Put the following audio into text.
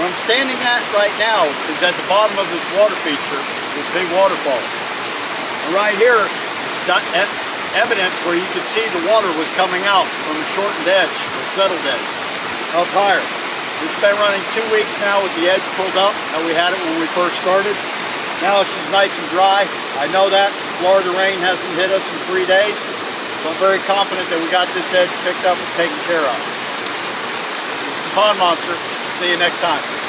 Where I'm standing at right now is at the bottom of this water feature, this big waterfall. And right here, it's evidence where you could see the water was coming out from a shortened edge, or settled edge, up higher. It's been running 2 weeks now with the edge pulled up, how we had it when we first started. Now it's just nice and dry. I know that Florida rain hasn't hit us in 3 days, so I'm very confident that we got this edge picked up and taken care of. This is the Pond Monster. See you next time.